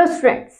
Hello students,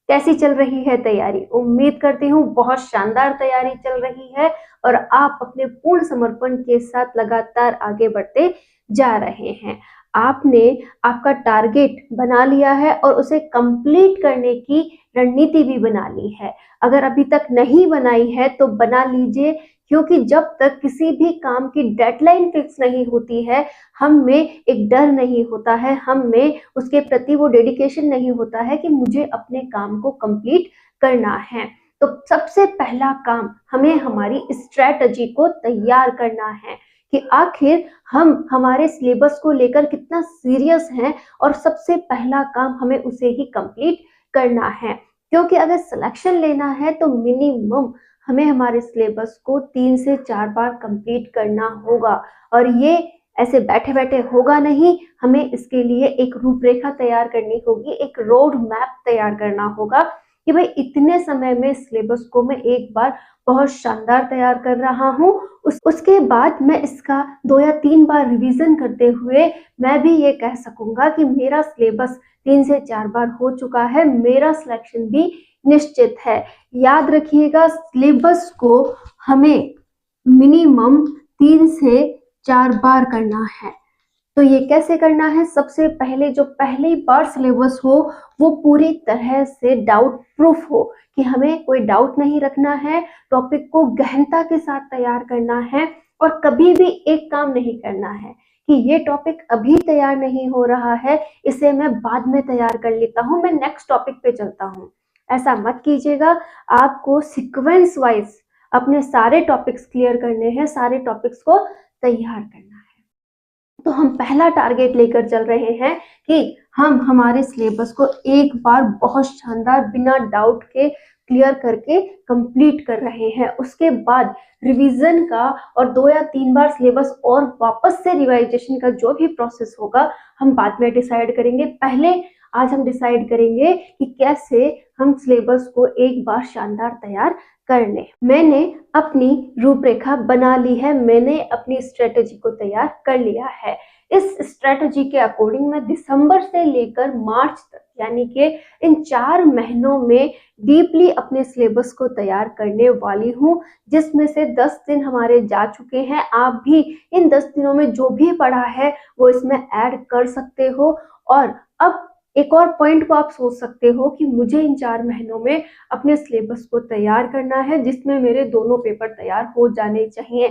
कैसी चल रही है तैयारी। उम्मीद करती हूँ बहुत शानदार तैयारी चल रही है और आप अपने पूर्ण समर्पण के साथ लगातार आगे बढ़ते जा रहे हैं। आपने आपका टारगेट बना लिया है और उसे कंप्लीट करने की रणनीति भी बना ली है। अगर अभी तक नहीं बनाई है तो बना लीजिए, क्योंकि जब तक किसी भी काम की डेडलाइन फिक्स नहीं होती है, हम में एक डर नहीं होता है, हम में उसके प्रति वो डेडिकेशन नहीं होता है कि मुझे अपने काम को कंप्लीट करना है। तो सबसे पहला काम हमें हमारी स्ट्रेटजी को तैयार करना है कि आखिर हम हमारे सिलेबस को लेकर कितना सीरियस हैं, और सबसे पहला काम हमें उसे ही कंप्लीट करना है। क्योंकि अगर सिलेक्शन लेना है तो मिनिमम हमें हमारे सिलेबस को 3 से 4 बार कंप्लीट करना होगा, और ये ऐसे बैठे बैठे होगा नहीं। हमें इसके लिए एक रूपरेखा तैयार करनी होगी, एक रोड मैप तैयार करना होगा कि भाई इतने समय में सिलेबस को मैं एक बार बहुत शानदार तैयार कर रहा हूँ। उसके बाद मैं इसका 2 या 3 बार रिवीजन करते हुए मैं भी ये कह सकूंगा कि मेरा सिलेबस 3 से 4 बार हो चुका है, मेरा सिलेक्शन भी निश्चित है। याद रखिएगा, सिलेबस को हमें मिनिमम 3 से 4 बार करना है। तो ये कैसे करना है? सबसे पहले जो पहली बार सिलेबस हो वो पूरी तरह से डाउट प्रूफ हो, कि हमें कोई डाउट नहीं रखना है, टॉपिक को गहनता के साथ तैयार करना है, और कभी भी एक काम नहीं करना है कि ये टॉपिक अभी तैयार नहीं हो रहा है, इसे मैं बाद में तैयार कर लेता हूँ, मैं नेक्स्ट टॉपिक पे चलता हूँ। ऐसा मत कीजिएगा। आपको सीक्वेंस वाइज अपने सारे टॉपिक्स क्लियर करने हैं, सारे टॉपिक्स को तैयार करना है। तो हम पहला टारगेट लेकर चल रहे हैं कि हम हमारे सिलेबस को एक बार बहुत शानदार बिना डाउट के क्लियर करके कंप्लीट कर रहे हैं। उसके बाद रिवीजन का और 2 या 3 बार सिलेबस और वापस से रिवाइजेशन का जो भी प्रोसेस होगा हम बाद में डिसाइड करेंगे। पहले आज हम डिसाइड करेंगे कि कैसे हम सिलेबस को एक बार शानदार तैयार कर लें। मैंने अपनी रूपरेखा बना ली है, मैंने अपनी स्ट्रेटजी को तैयार कर लिया है। इस स्ट्रेटजी के अकॉर्डिंग मैं दिसंबर से लेकर मार्च तक, यानी कि इन 4 महीनों में डीपली अपने सिलेबस को तैयार करने वाली हूँ, जिसमें से 10 दिन हमारे जा चुके हैं। आप भी इन 10 दिनों में जो भी पढ़ा है वो इसमें ऐड कर सकते हो। और अब एक और पॉइंट को आप सोच सकते हो कि मुझे इन 4 महीनों में अपने सिलेबस को तैयार करना है, जिसमें मेरे दोनों पेपर तैयार हो जाने चाहिए।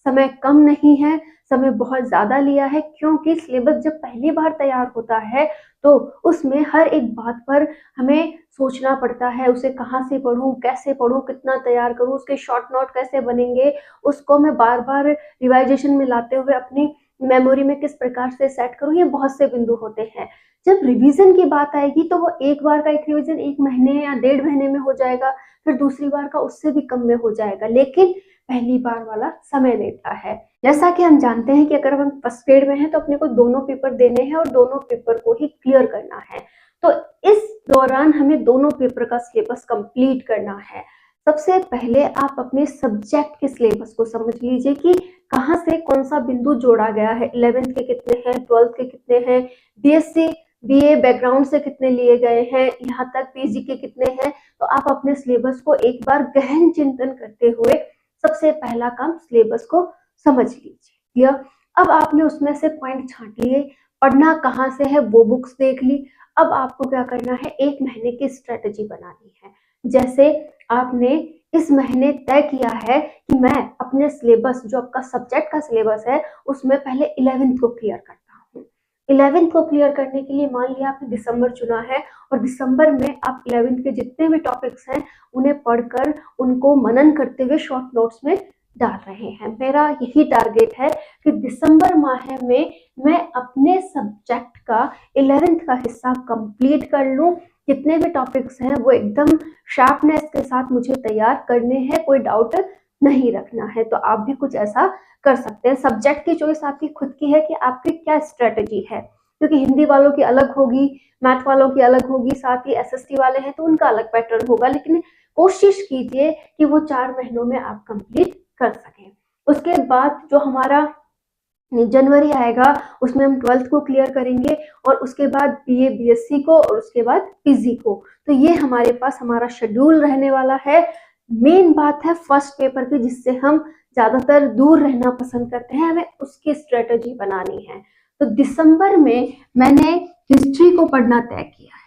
समय कम नहीं है, समय बहुत ज्यादा लिया है, क्योंकि सिलेबस जब पहली बार तैयार होता है तो उसमें हर एक बात पर हमें सोचना पड़ता है, उसे कहाँ से पढूं, कैसे पढूं, कितना तैयार करूं, उसके शॉर्ट नोट कैसे बनेंगे, उसको मैं बार बार रिवाइजेशन में लाते हुए अपनी मेमोरी में किस प्रकार से सेट करूं, ये बहुत से बिंदु होते हैं। जब रिवीजन की बात आएगी तो वो एक बार का एक रिवीजन 1 महीने या 1.5 महीने में हो जाएगा, फिर दूसरी बार का उससे भी कम में हो जाएगा, लेकिन पहली बार वाला समय लेता है। जैसा कि हम जानते हैं कि अगर हम फर्स्ट ग्रेड में हैं तो अपने को दोनों पेपर देने हैं और दोनों पेपर को ही क्लियर करना है। तो इस दौरान हमें दोनों पेपर का सिलेबस कंप्लीट करना है। सबसे पहले आप अपने सब्जेक्ट के सिलेबस को समझ लीजिए कि कहाँ से कौन सा बिंदु जोड़ा गया है। 11th के कितने हैं, 12th के कितने हैं, बीएससी बीए बैकग्राउंड से कितने लिए गए हैं, यहाँ तक पीजी के कितने हैं। तो आप अपने सिलेबस को एक बार गहन चिंतन करते हुए सबसे पहला काम सिलेबस को समझ लीजिए। क्लियर? अब आपने उसमें से पॉइंट छांट लिए, पढ़ना कहाँ से है वो बुक्स देख ली। अब आपको क्या करना है, 1 महीने की स्ट्रेटजी बनानी है। जैसे आपने इस महीने तय किया है कि मैं अपने सिलेबस, जो आपका सब्जेक्ट का सिलेबस है, उसमें पहले 11th को क्लियर करता हूँ। 11th को क्लियर करने के लिए मान लिया आपने दिसंबर चुना है, और दिसंबर में आप 11th के जितने भी टॉपिक्स हैं उन्हें पढ़कर उनको मनन करते हुए शॉर्ट नोट्स में डाल रहे हैं। मेरा यही टारगेट है कि दिसंबर माह में मैं अपने सब्जेक्ट का 11th का हिस्सा कंप्लीट कर लूं। जितने भी टॉपिक्स हैं वो एकदम शार्पनेस के साथ मुझे तैयार करने हैं, कोई डाउट नहीं रखना है। तो आप भी कुछ ऐसा कर सकते हैं। सब्जेक्ट की चॉइस आपकी खुद की है कि आपकी क्या स्ट्रेटजी है, क्योंकि हिंदी वालों की अलग होगी, मैथ वालों की अलग होगी, साथ ही एसएसटी वाले हैं तो उनका अलग पैटर्न होगा, लेकिन कोशिश कीजिए कि वो 4 महीनों में आप कंप्लीट कर सकें। उसके बाद जो हमारा जनवरी आएगा, उसमें हम 12th को क्लियर करेंगे और उसके बाद बीए बीएससी को और उसके बाद पीजी को। तो ये हमारे पास हमारा शेड्यूल रहने वाला है। मेन बात है फर्स्ट पेपर की, जिससे हम ज्यादातर दूर रहना पसंद करते हैं, हमें उसकी स्ट्रेटजी बनानी है। तो दिसंबर में मैंने हिस्ट्री को पढ़ना तय किया है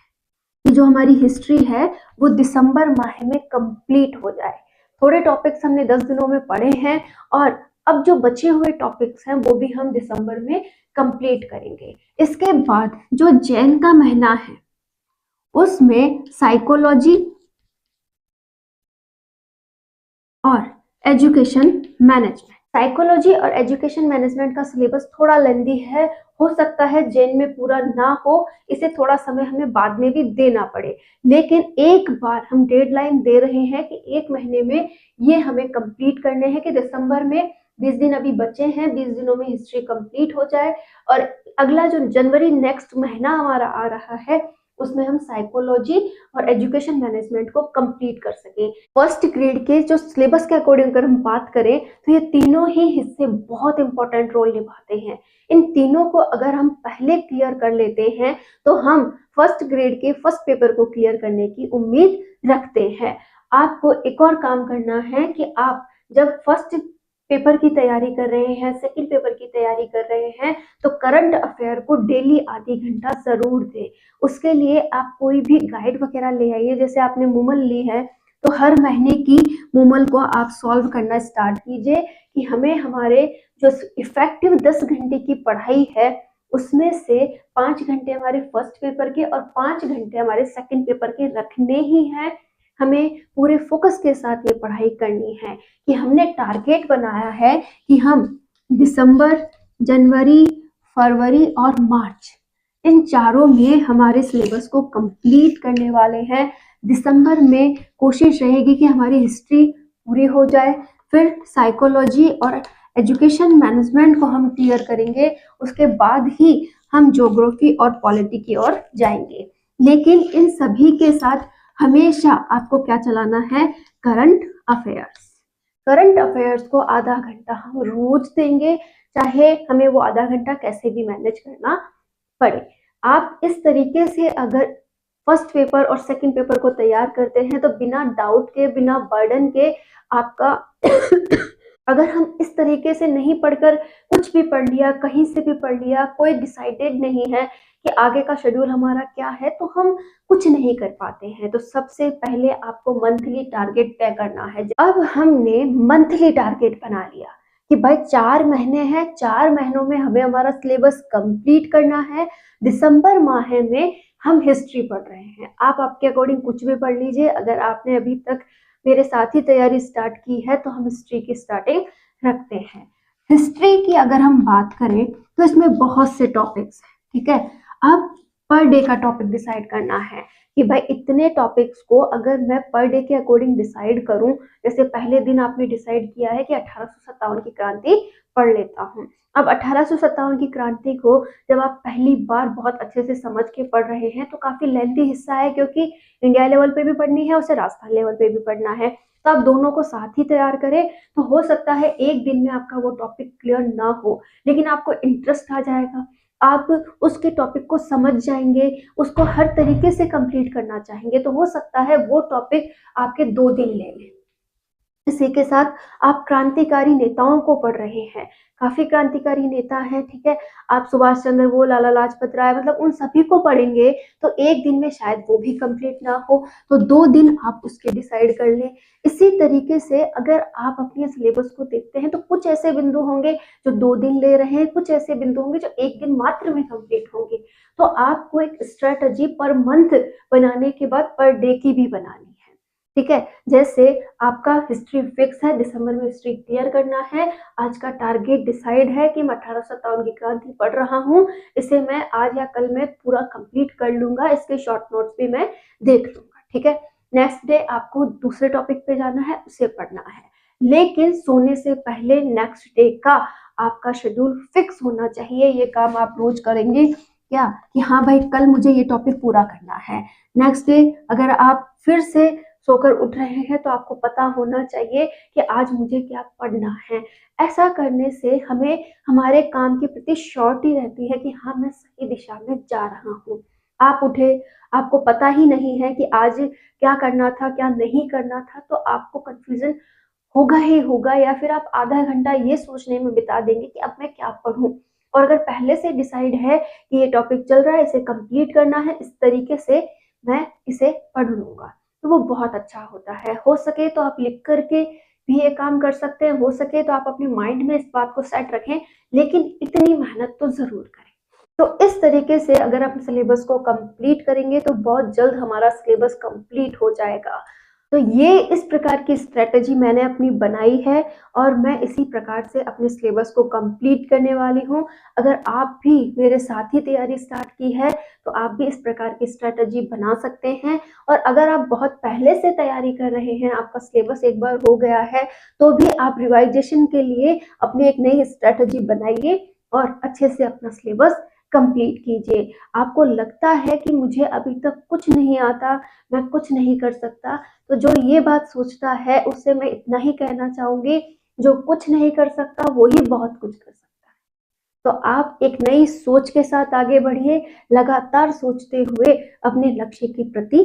कि जो हमारी हिस्ट्री है वो दिसंबर माह में कंप्लीट हो जाए। थोड़े टॉपिक्स हमने 10 दिनों में पढ़े हैं और अब जो बचे हुए टॉपिक्स हैं वो भी हम दिसंबर में कंप्लीट करेंगे। इसके बाद जो जैन का महीना है उसमें साइकोलॉजी और एजुकेशन मैनेजमेंट, साइकोलॉजी और एजुकेशन मैनेजमेंट का सिलेबस थोड़ा लेंदी है, हो सकता है जैन में पूरा ना हो, इसे थोड़ा समय हमें बाद में भी देना पड़े, लेकिन एक बार हम डेडलाइन दे रहे हैं कि 1 महीने में ये हमें कंप्लीट करने हैं कि दिसंबर में 20 दिन अभी बचे हैं, 20 दिनों में हिस्ट्री कंप्लीट हो जाए और अगला जो जनवरी नेक्स्ट महीना हमारा आ रहा है उसमें हम साइकोलॉजी और एजुकेशन मैनेजमेंट को कंप्लीट कर सकें। फर्स्ट ग्रेड के जो सिलेबस के अकॉर्डिंग अगर हम बात करें तो ये तीनों ही हिस्से बहुत इंपॉर्टेंट रोल निभाते हैं। इन तीनों को अगर हम पहले क्लियर कर लेते हैं तो हम फर्स्ट ग्रेड के फर्स्ट पेपर को क्लियर करने की उम्मीद रखते हैं। आपको एक और काम करना है कि आप जब फर्स्ट पेपर की तैयारी कर रहे हैं, सेकंड पेपर की तैयारी कर रहे हैं, तो करंट अफेयर को डेली आधी घंटा जरूर दें। उसके लिए आप कोई भी गाइड वगैरह ले आइए, जैसे आपने मूमल ली है तो हर महीने की मूमल को आप सॉल्व करना स्टार्ट कीजिए कि हमें हमारे जो इफेक्टिव 10 घंटे की पढ़ाई है उसमें से 5 घंटे हमारे फर्स्ट पेपर के और 5 घंटे हमारे सेकंड पेपर के रखने ही हैं। हमें पूरे फोकस के साथ ये पढ़ाई करनी है कि हमने टारगेट बनाया है कि हम दिसंबर, जनवरी, फरवरी और मार्च इन चारों में हमारे सिलेबस को कंप्लीट करने वाले हैं। दिसंबर में कोशिश रहेगी कि हमारी हिस्ट्री पूरी हो जाए, फिर साइकोलॉजी और एजुकेशन मैनेजमेंट को हम क्लियर करेंगे, उसके बाद ही हम ज्योग्राफी और पॉलिटी की ओर जाएंगे। लेकिन इन सभी के साथ हमेशा आपको क्या चलाना है, करंट अफेयर्स। करंट अफेयर्स को आधा घंटा हम रोज देंगे, चाहे हमें वो आधा घंटा कैसे भी मैनेज करना पड़े। आप इस तरीके से अगर फर्स्ट पेपर और सेकंड पेपर को तैयार करते हैं तो बिना डाउट के, बिना बर्डन के आपका अगर हम इस तरीके से नहीं पढ़कर कुछ भी पढ़ लिया, कहीं से भी पढ़ लिया, कोई डिसाइडेड नहीं है कि आगे का शेड्यूल हमारा क्या है, तो हम कुछ नहीं कर पाते हैं। तो सबसे पहले आपको मंथली टारगेट तय करना है। अब हमने मंथली टारगेट बना लिया कि भाई 4 महीने हैं, 4 महीनों में हमें हमारा सिलेबस कंप्लीट करना है। दिसंबर माह में हम हिस्ट्री पढ़ रहे हैं, आप आपके अकॉर्डिंग कुछ भी पढ़ लीजिए। अगर आपने अभी तक मेरे साथ ही तैयारी स्टार्ट की है तो हम हिस्ट्री की स्टार्टिंग रखते हैं। हिस्ट्री की अगर हम बात करें तो इसमें बहुत से टॉपिक्स हैं, ठीक है। अब पर डे का टॉपिक डिसाइड करना है कि भाई इतने टॉपिक्स को अगर मैं पर डे के अकॉर्डिंग डिसाइड करूं, जैसे पहले दिन आपने डिसाइड किया है कि 1857 की क्रांति पढ़ लेता हूं। अब 1857 की क्रांति को जब आप पहली बार बहुत अच्छे से समझ के पढ़ रहे हैं तो काफी लेंथी हिस्सा है, क्योंकि इंडिया लेवल पे भी पढ़नी है, उसे राजस्थान लेवल पे भी पढ़ना है। तो आप दोनों को साथ ही तैयार करें तो हो सकता है एक दिन में आपका वो टॉपिक क्लियर ना हो, लेकिन आपको इंटरेस्ट आ जाएगा, आप उसके टॉपिक को समझ जाएंगे, उसको हर तरीके से कंप्लीट करना चाहेंगे, तो हो सकता है वो टॉपिक आपके 2 दिन ले लें। इसी के साथ आप क्रांतिकारी नेताओं को पढ़ रहे हैं, काफी क्रांतिकारी नेता हैं, ठीक है। आप सुभाष चंद्र बोस, लाला लाजपत राय, मतलब उन सभी को पढ़ेंगे तो एक दिन में शायद वो भी कंप्लीट ना हो, तो 2 दिन आप उसके डिसाइड कर लें। इसी तरीके से अगर आप अपने सिलेबस को देखते हैं तो कुछ ऐसे बिंदु होंगे जो 2 दिन ले रहे हैं, कुछ ऐसे बिंदु होंगे जो 1 दिन मात्र में कंप्लीट होंगे। तो आपको एक स्ट्रेटजी पर मंथ बनाने के बाद पर डे की भी बनानी है, ठीक है। जैसे आपका हिस्ट्री फिक्स है, दिसंबर में हिस्ट्री क्लियर करना है, आज का टारगेट डिसाइड है कि मैं 1857 की क्रांति पढ़ रहा हूँ, इसे मैं आज या कल में पूरा कंप्लीट कर लूंगा, इसके शॉर्ट नोट्स भी मैं देख लूंगा, ठीक है। नेक्स्ट डे आपको दूसरे टॉपिक पे जाना है, उसे पढ़ना है, लेकिन सोने से पहले नेक्स्ट डे का आपका शेड्यूल फिक्स होना चाहिए। ये काम आप रोज करेंगे क्या कि हाँ भाई कल मुझे ये टॉपिक पूरा करना है। नेक्स्ट डे अगर आप फिर से सोकर उठ रहे हैं तो आपको पता होना चाहिए कि आज मुझे क्या पढ़ना है। ऐसा करने से हमें हमारे काम के प्रति श्योरिटी रहती है कि हाँ, मैं सही दिशा में जा रहा हूँ। आप उठे, आपको पता ही नहीं है कि आज क्या करना था, क्या नहीं करना था, तो आपको कन्फ्यूज़न होगा ही होगा, या फिर आप आधा घंटा ये सोचने में बिता देंगे कि अब मैं क्या पढ़ूँ? और अगर पहले से डिसाइड है कि ये टॉपिक चल रहा है, इसे कंप्लीट करना है, इस तरीके से मैं इसे पढ़ लूँगा, तो वो बहुत अच्छा होता है। हो सके तो आप लिख कर के भी ये काम कर सकते हैं, हो सके तो आप अपने माइंड में इस बात को सेट रखें, लेकिन इतनी मेहनत तो ज़रूर करें। तो इस तरीके से अगर आप सिलेबस को कंप्लीट करेंगे तो बहुत जल्द हमारा सिलेबस कंप्लीट हो जाएगा। तो ये इस प्रकार की स्ट्रैटेजी मैंने अपनी बनाई है और मैं इसी प्रकार से अपने सिलेबस को कंप्लीट करने वाली हूँ। अगर आप भी मेरे साथ ही तैयारी स्टार्ट की है तो आप भी इस प्रकार की स्ट्रैटेजी बना सकते हैं। और अगर आप बहुत पहले से तैयारी कर रहे हैं, आपका सिलेबस एक बार हो गया है, तो भी आप रिवाइजेशन के लिए अपनी एक नई स्ट्रैटेजी बनाइए और अच्छे से अपना सिलेबस कंप्लीट कीजिए। आपको लगता है कि मुझे अभी तक कुछ नहीं आता, मैं कुछ नहीं कर सकता, तो जो ये बात सोचता है उससे मैं इतना ही कहना चाहूँगी, जो कुछ नहीं कर सकता वो ही बहुत कुछ कर सकता है। तो आप एक नई सोच के साथ आगे बढ़िए, लगातार सोचते हुए अपने लक्ष्य के प्रति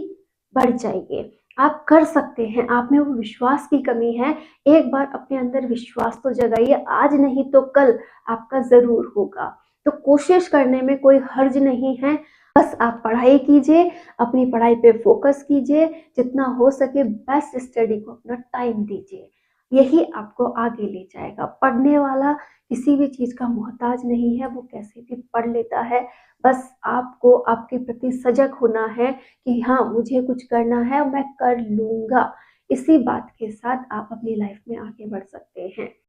बढ़ जाइए। आप कर सकते हैं, आप में वो विश्वास की कमी है, एक बार अपने अंदर विश्वास तो जगाइए, आज नहीं तो कल आपका ज़रूर होगा। तो कोशिश करने में कोई हर्ज नहीं है, बस आप पढ़ाई कीजिए, अपनी पढ़ाई पे फ़ोकस कीजिए, जितना हो सके बेस्ट स्टडी को अपना टाइम दीजिए। यही आपको आगे ले जाएगा। पढ़ने वाला किसी भी चीज़ का मोहताज नहीं है, वो कैसे भी पढ़ लेता है। बस आपको आपके प्रति सजग होना है कि हाँ, मुझे कुछ करना है, मैं कर लूँगा। इसी बात के साथ आप अपनी लाइफ़ में आगे बढ़ सकते हैं।